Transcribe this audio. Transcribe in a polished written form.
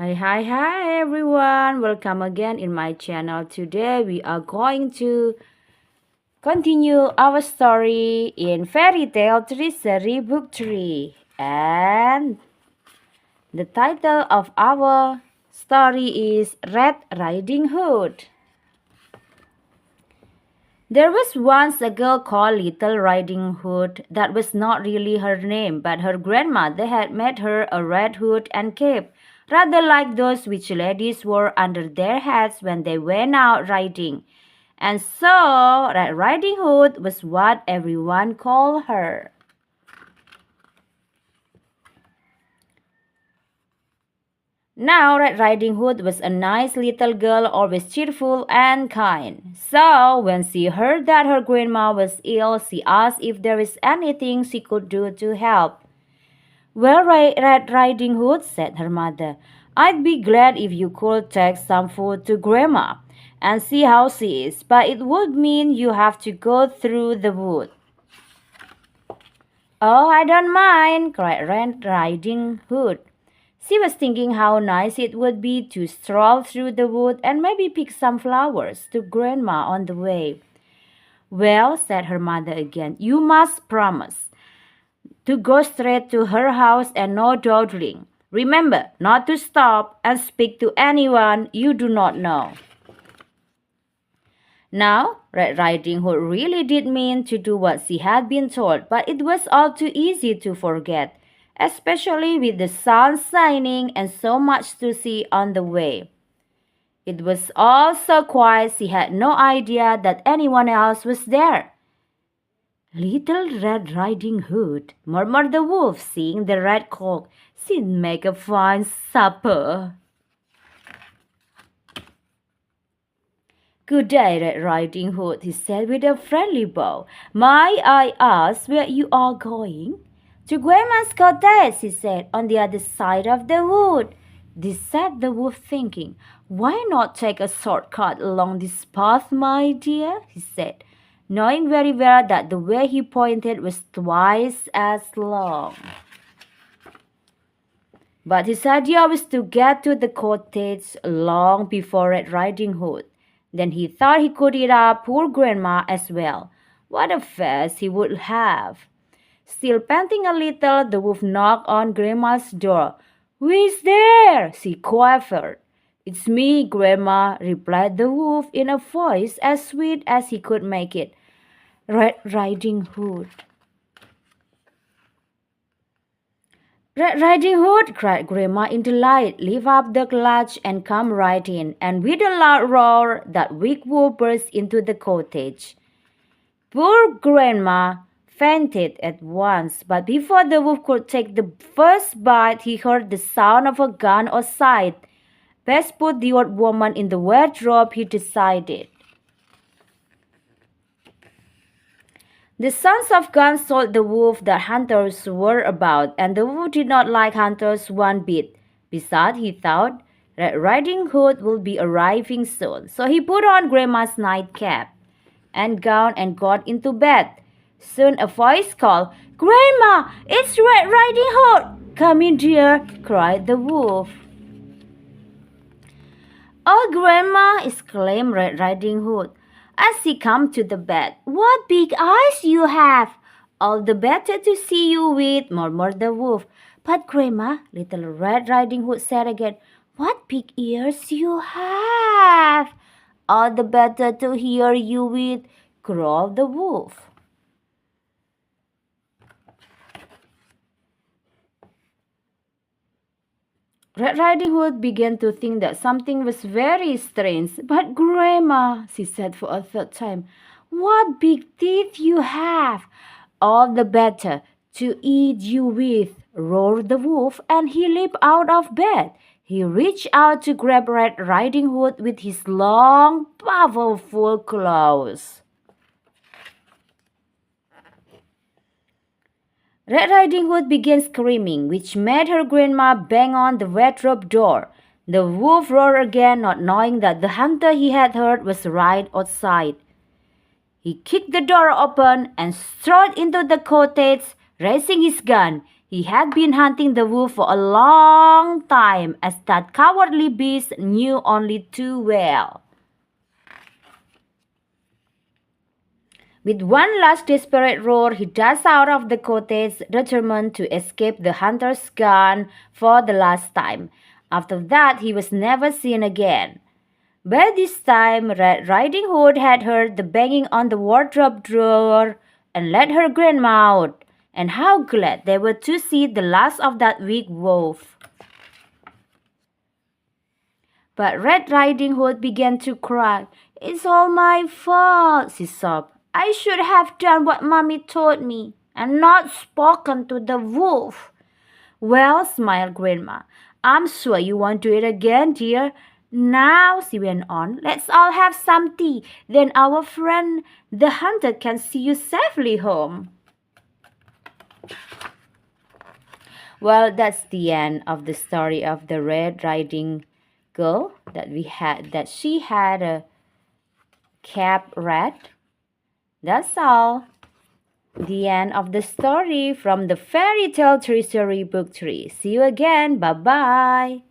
Hi everyone. Welcome again in my channel. Today we are going to continue our story in Fairy Tale Treasury Book 3. And the title of our story is Red Riding Hood. There was once a girl called Little Riding Hood. That was not really her name, but her grandmother had made her a red hood and cape, rather like those which ladies wore under their hats when they went out riding. And so, Red Riding Hood was what everyone called her. Now, Red Riding Hood was a nice little girl, always cheerful and kind. So, when she heard that her grandma was ill, she asked if there was anything she could do to help. Well, Red Riding Hood, said her mother, I'd be glad if you could take some food to Grandma and see how she is, but it would mean you have to go through the wood. Oh, I don't mind, cried Red Riding Hood. She was thinking how nice it would be to stroll through the wood and maybe pick some flowers to Grandma on the way. Well, said her mother again, you must promise to go straight to her house and no dawdling. Remember not to stop and speak to anyone you do not know. Now, Red Riding Hood really did mean to do what she had been told, but it was all too easy to forget, especially with the sun shining and so much to see on the way. It was all so quiet she had no idea that anyone else was there. Little Red Riding Hood, murmured the wolf, seeing the red cock. She'd make a fine supper. Good day, Red Riding Hood, he said with a friendly bow. May I ask where you are going? To Grandma's cottage, he said, on the other side of the wood. This set the wolf thinking. Why not take a shortcut along this path, my dear? He said, knowing very well that the way he pointed was twice as long. But his idea was to get to the cottage long before Red Riding Hood. Then he thought he could eat up poor Grandma as well. What a feast he would have! Still panting a little, the wolf knocked on Grandma's door. Who is there? She quavered. It's me, Grandma, replied the wolf in a voice as sweet as he could make it. Red Riding Hood. Red Riding Hood, cried Grandma in delight, lift up the latch and come right in. And with a loud roar, that weak wolf burst into the cottage. Poor Grandma fainted at once, but before the wolf could take the first bite, he heard the sound of a gun outside. Best put the old woman in the wardrobe, he decided. The sons of guns told the wolf that hunters were about, and the wolf did not like hunters one bit. Besides, he thought, Red Riding Hood will be arriving soon. So he put on Grandma's nightcap and gown and got into bed. Soon a voice called, Grandma, it's Red Riding Hood. Come in, dear, cried the wolf. Oh, Grandma, exclaimed Red Riding Hood as he came to the bed. What big eyes you have! All the better to see you with, murmured the wolf. But, Grandma, Little Red Riding Hood said again, what big ears you have! All the better to hear you with, growled the wolf. Red Riding Hood began to think that something was very strange. But Grandma, she said for a third time, what big teeth you have! All the better to eat you with, roared the wolf, and he leaped out of bed. He reached out to grab Red Riding Hood with his long, powerful claws. Red Riding Hood began screaming, which made her grandma bang on the wardrobe door. The wolf roared again, not knowing that the hunter he had heard was right outside. He kicked the door open and strode into the cottage, raising his gun. He had been hunting the wolf for a long time, as that cowardly beast knew only too well. With one last desperate roar, he dashed out of the cottage, determined to escape the hunter's gun for the last time. After that, he was never seen again. By this time, Red Riding Hood had heard the banging on the wardrobe drawer and let her grandma out. And how glad they were to see the last of that weak wolf. But Red Riding Hood began to cry. "It's all my fault," she sobbed. "I should have done what Mommy told me and not spoken to the wolf." "Well," smiled Grandma, "I'm sure you won't do it again, dear. Now," she went on, "let's all have some tea. Then our friend the hunter can see you safely home." Well, that's the end of the story of the Red Riding Girl that she had a cap rat. That's all. The end of the story from the Fairy Tale Treasury Book 3. See you again. Bye bye.